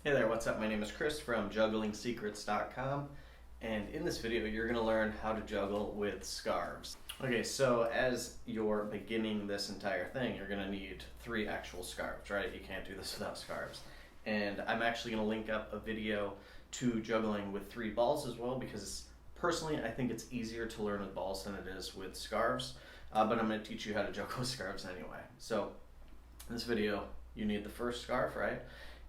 Hey there, what's up? My name is Chris from JugglingSecrets.com, and in this video you're going to learn how to juggle with scarves. Okay, so as you're beginning this entire thing, you're going to need 3 actual scarves, right? You can't do this without scarves. And I'm actually going to link up a video to juggling with 3 balls as well, because personally I think it's easier to learn with balls than it is with scarves, but I'm going to teach you how to juggle with scarves anyway. So in this video you need the first scarf, right?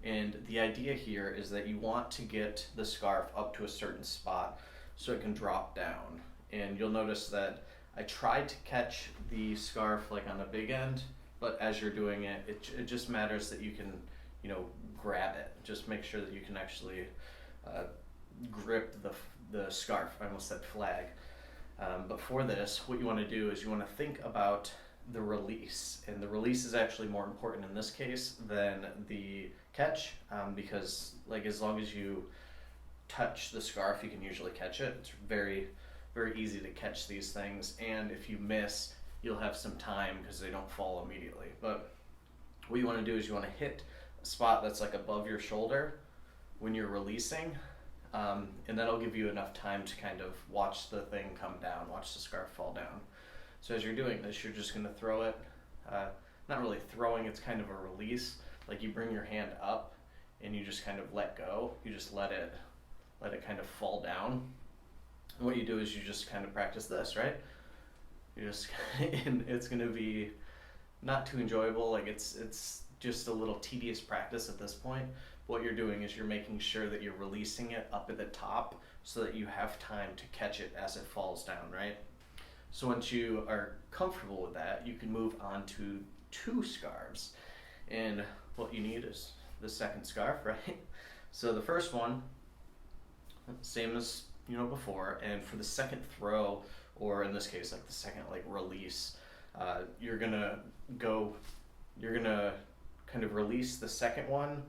And the idea here is that you want to get the scarf up to a certain spot so it can drop down. And you'll notice that I tried to catch the scarf like on the big end, but as you're doing it, it just matters that you can, grab it. Just make sure that you can actually grip the scarf. I almost said flag. But for this, what you want to do is you want to think about the release, and the release is actually more important in this case than the catch, because as long as you touch the scarf you can usually catch it. It's very easy to catch these things, and if you miss you'll have some time because they don't fall immediately. But what you want to do is you want to hit a spot that's like above your shoulder when you're releasing, and that'll give you enough time to kind of watch the thing come down, watch the scarf fall down. So as you're doing this, you're just going to throw it, not really throwing, it's kind of a release. Like you bring your hand up and you just kind of let go. You just let it kind of fall down. And what you do is you just kind of practice this, right? You just, and it's going to be not too enjoyable. Like it's just a little tedious practice at this point. What you're doing is you're making sure that you're releasing it up at the top so that you have time to catch it as it falls down, right? So once you are comfortable with that, you can move on to 2 scarves. And what you need is the second scarf, right? So the first one, same as before, and for the second throw, or in this case like the second release, you're gonna kind of release the second one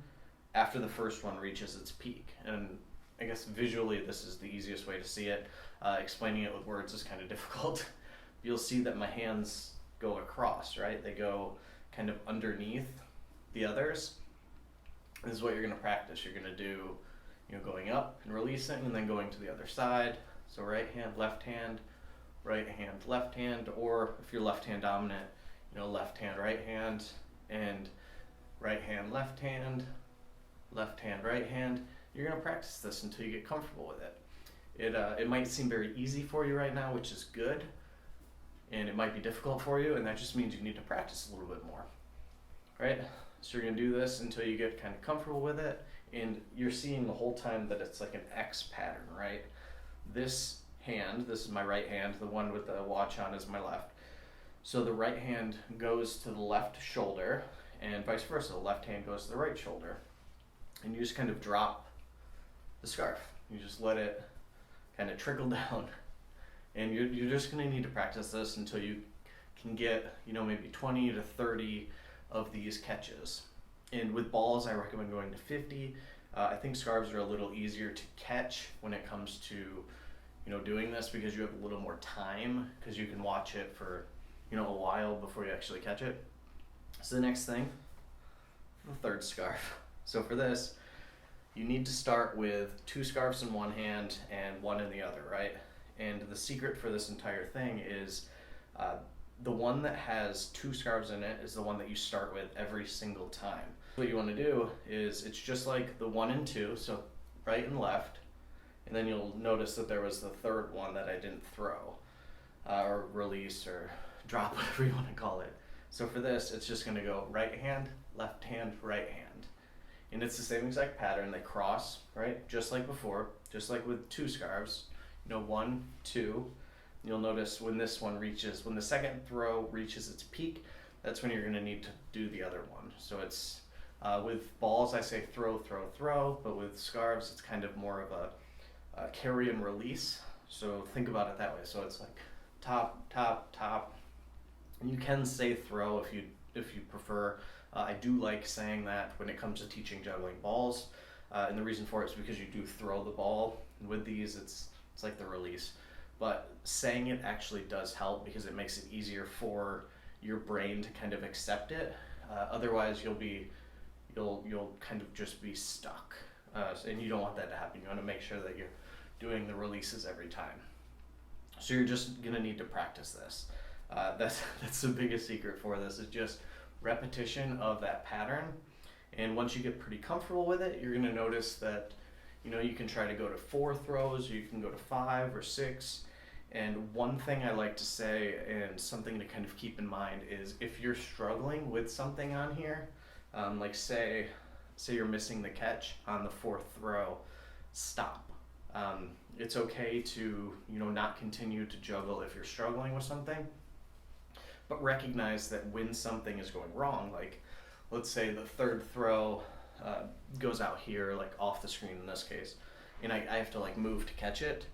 after the first one reaches its peak. And I guess visually this is the easiest way to see it. Explaining it with words is kind of difficult. You'll see that my hands go across, right? They go kind of underneath the others. This is what you're going to practice. You're going to do, going up and releasing and then going to the other side. So right hand, left hand, left hand, or if you're left hand dominant, left hand, and right hand, left hand, right hand. You're going to practice this until you get comfortable with it. It might seem very easy for you right now, which is good, and it might be difficult for you, and that just means you need to practice a little bit more, right? So you're going to do this until you get kind of comfortable with it, and you're seeing the whole time that it's like an X pattern, right? This hand, this is my right hand, the one with the watch on is my left. So the right hand goes to the left shoulder, and vice versa, the left hand goes to the right shoulder. And you just kind of drop the scarf. You just let it kind of trickle down. And you're just going to need to practice this until you can get, maybe 20 to 30 of these catches. And with balls, I recommend going to 50. I think scarves are a little easier to catch when it comes to, doing this, because you have a little more time, because you can watch it for, a while before you actually catch it. So the next thing, the third scarf. So for this, you need to start with 2 scarves in one hand and 1 in the other, right? And the secret for this entire thing is the one that has 2 scarves in it is the one that you start with every single time. What you want to do is, it's just like the 1 and 2, so right and left, and then you'll notice that there was the third one that I didn't throw, or release, or drop, whatever you want to call it. So for this, it's just going to go right hand, right hand. And it's the same exact pattern. They cross, right? Just like before, just like with 2 scarves. 1, 2. You'll notice when the second throw reaches its peak, that's when you're going to need to do the other one. So it's, with balls I say throw, but with scarves it's kind of more of a carry and release. So think about it that way. So it's like top, top, top. And you can say throw if you prefer. I do like saying that when it comes to teaching juggling balls, and the reason for it is because you do throw the ball, and with these it's like the release. But saying it actually does help, because it makes it easier for your brain to kind of accept it. Otherwise you'll be you'll kind of just be stuck. And you don't want that to happen. You want to make sure that you're doing the releases every time. So you're just gonna need to practice this. That's the biggest secret for this, is just repetition of that pattern. And once you get pretty comfortable with it, you're gonna notice that, you know, you can try to go to 4 throws, or you can go to 5 or 6. And one thing I like to say, and something to kind of keep in mind, is if you're struggling with something on here, like say you're missing the catch on the 4th throw, stop. It's okay to, you know, not continue to juggle if you're struggling with something, but recognize that when something is going wrong, like let's say the 3rd throw goes out here, like off the screen in this case, and I have to like move to catch it,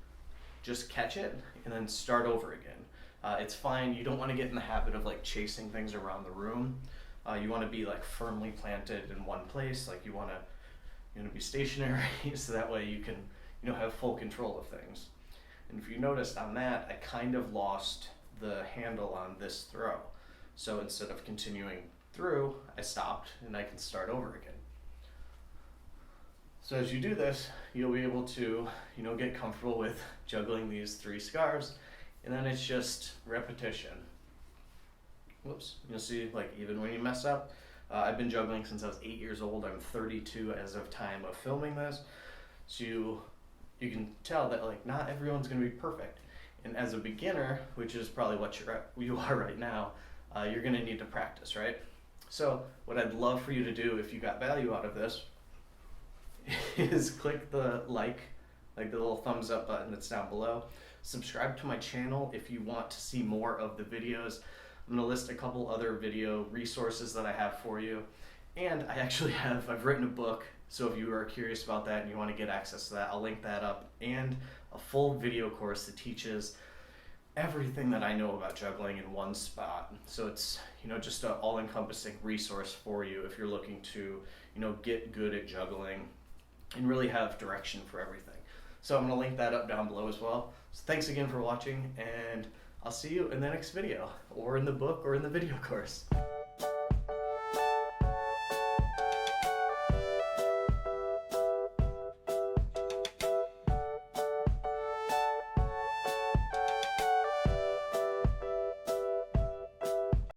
just catch it and then start over again. It's fine. You don't want to get in the habit of like chasing things around the room. You want to be like firmly planted in one place. Like you want to be stationary so that way you can, you know, have full control of things. And if you noticed on that, I kind of lost the handle on this throw. So instead of continuing through, I stopped and I can start over again. So as you do this, you'll be able to, you know, get comfortable with juggling these 3 scarves, and then it's just repetition. Whoops, you'll see, like, even when you mess up, I've been juggling since I was 8 years old. I'm 32 as of time of filming this. So you can tell that, like, not everyone's gonna be perfect. And as a beginner, which is probably what you are right now, you're gonna need to practice, right? So what I'd love for you to do, if you got value out of this, is click the like the little thumbs up button that's down below. Subscribe to my channel if you want to see more of the videos. I'm gonna list a couple other video resources that I have for you. And I've written a book, so if you are curious about that and you want to get access to that, I'll link that up, and a full video course that teaches everything that I know about juggling in one spot. So it's, you know, just an all-encompassing resource for you if you're looking to, you know, get good at juggling and really have direction for everything. So I'm going to link that up down below as well. So thanks again for watching, and I'll see you in the next video, or in the book, or in the video course.